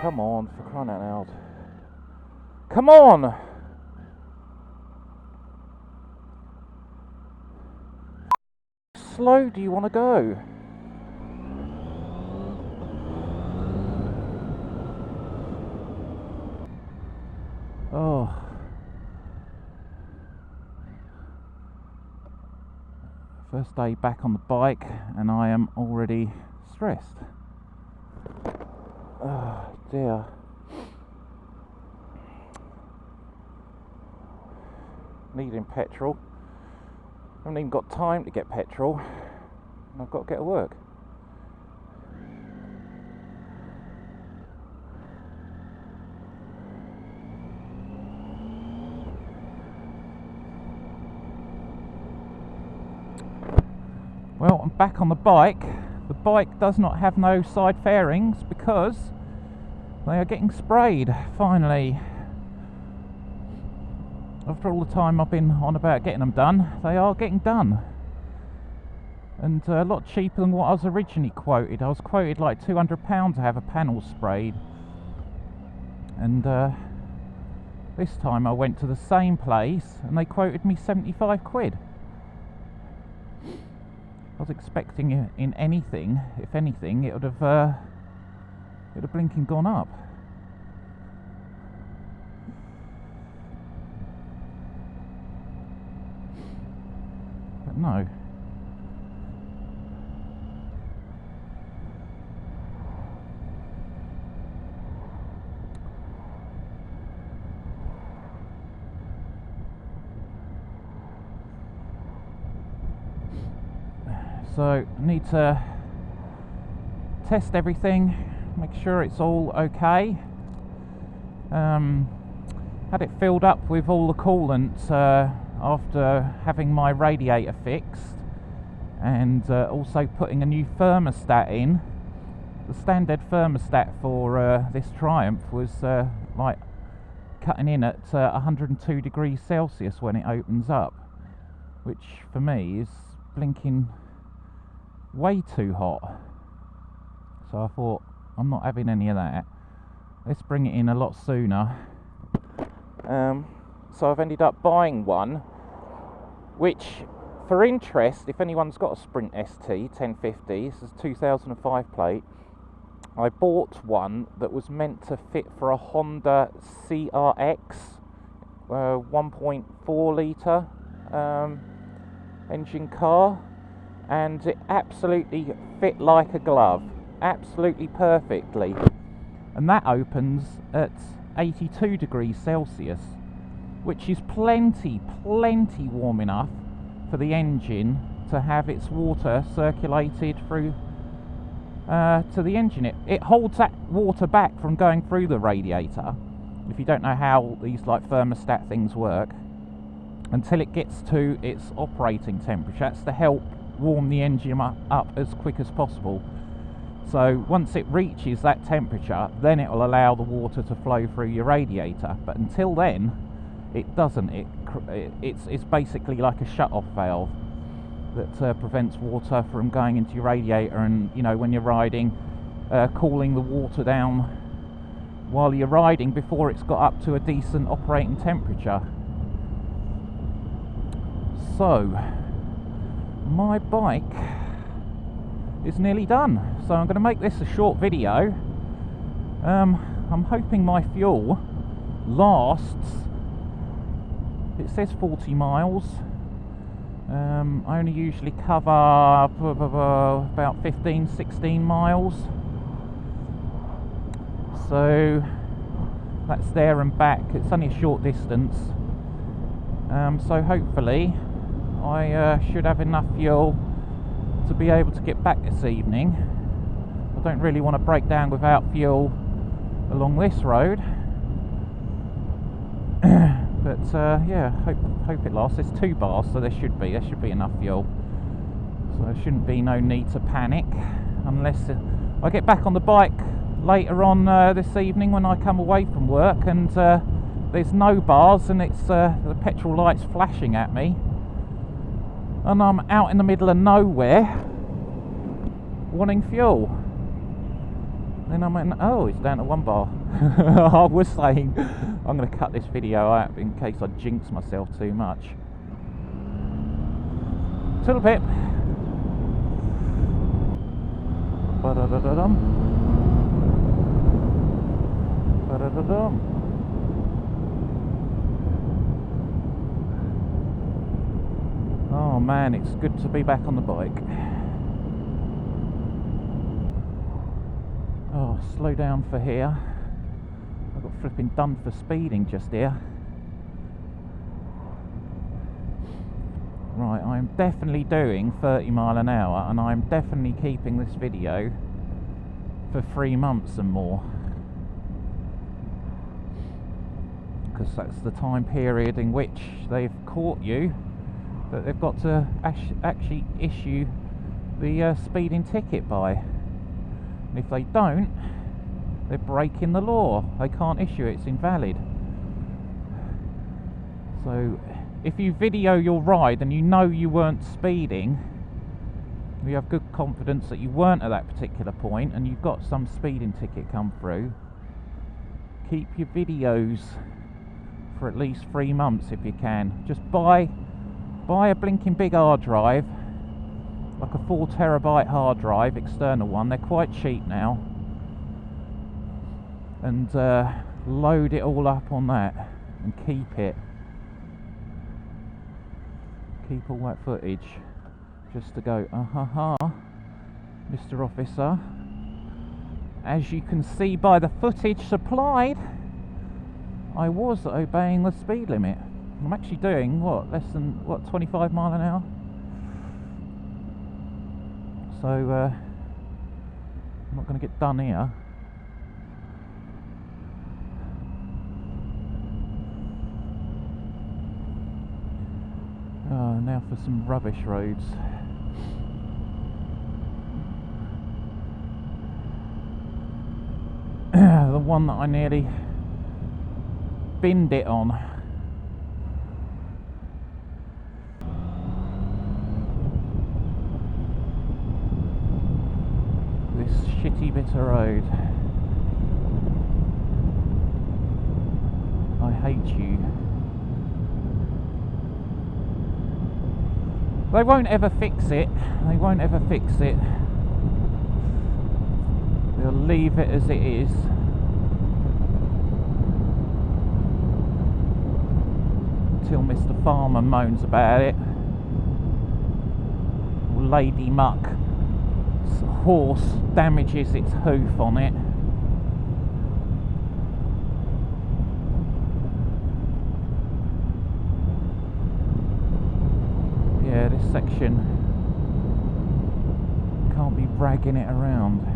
Come on, for crying out loud. Come on! Slow do you want to go? Oh. First day back on the bike and I am already stressed. Oh dear. Needing petrol. Haven't even got time to get petrol. And I've got to get to work. Well, I'm back on the bike. The bike does not have no side fairings because they are getting sprayed, finally. After all the time I've been on about getting them done, they are getting done. And a lot cheaper than what I was originally quoted. I was quoted like £200 to have a panel sprayed. And this time I went to the same place and they quoted me 75 quid. I was expecting in anything, if anything, it would have blinking gone up. But no. So I need to test everything, make sure it's all okay. Had it filled up with all the coolant after having my radiator fixed, and also putting a new thermostat in. The standard thermostat for this Triumph was like cutting in at 102 degrees Celsius when it opens up, which for me is blinking way too hot. So I thought, I'm not having any of that. Let's bring it in a lot sooner. So I've ended up buying one, which, for interest, if anyone's got a Sprint ST 1050, this is a 2005 plate. I bought one that was meant to fit for a Honda CRX 1.4 litre engine car, and it absolutely fit like a glove, absolutely perfectly. And that opens at 82 degrees Celsius, which is plenty warm enough for the engine to have its water circulated through to the engine. It holds that water back from going through the radiator, if you don't know how these like thermostat things work, until it gets to its operating temperature. That's to help warm the engine up as quick as possible. So once it reaches that temperature, then it will allow the water to flow through your radiator. But until then, it doesn't. It's basically like a shut-off valve that prevents water from going into your radiator, and you know, when you're riding, cooling the water down while you're riding before it's got up to a decent operating temperature. So my bike is nearly done, so I'm going to make this a short video. I'm hoping my fuel lasts. It says 40 miles. I only usually cover about 15-16 miles, so that's there and back. It's only a short distance, so hopefully I should have enough fuel to be able to get back this evening. I don't really want to break down without fuel along this road. But yeah, hope it lasts. It's 2 bars, so there should be enough fuel. So there shouldn't be no need to panic, unless I get back on the bike later on this evening when I come away from work, and there's no bars, and it's the petrol light's flashing at me, and I'm out in the middle of nowhere wanting fuel. Then I went, oh, it's down to 1 bar. I was saying I'm going to cut this video out in case I jinx myself too much. Little bit. Ba-da-da-da-dum. Ba-da-da-dum. Oh man, it's good to be back on the bike. Oh, slow down for here. I got flipping done for speeding just here. Right, I'm definitely doing 30 mile an hour, and I'm definitely keeping this video for 3 months and more, because that's the time period in which they've caught you that they've got to actually issue the speeding ticket by. And if they don't, they're breaking the law. They can't issue it, it's invalid. So if you video your ride and you know you weren't speeding, you have good confidence that you weren't at that particular point, and you've got some speeding ticket come through, keep your videos for at least 3 months if you can. Just buy a blinking big hard drive, like a 4 terabyte hard drive, external one. They're quite cheap now, and load it all up on that and keep it. Keep all that footage just to go, Mr. Officer, as you can see by the footage supplied, I was obeying the speed limit. I'm actually doing less than 25 mile an hour. So I'm not going to get done here. Now for some rubbish roads. The one that I nearly binned it on. This shitty bit of road. I hate you. They won't ever fix it. They won't ever fix it. They'll leave it as it is. Until Mr. Farmer moans about it. Or Lady Muck's horse damages its hoof on it. Yeah, this section can't be dragging it around.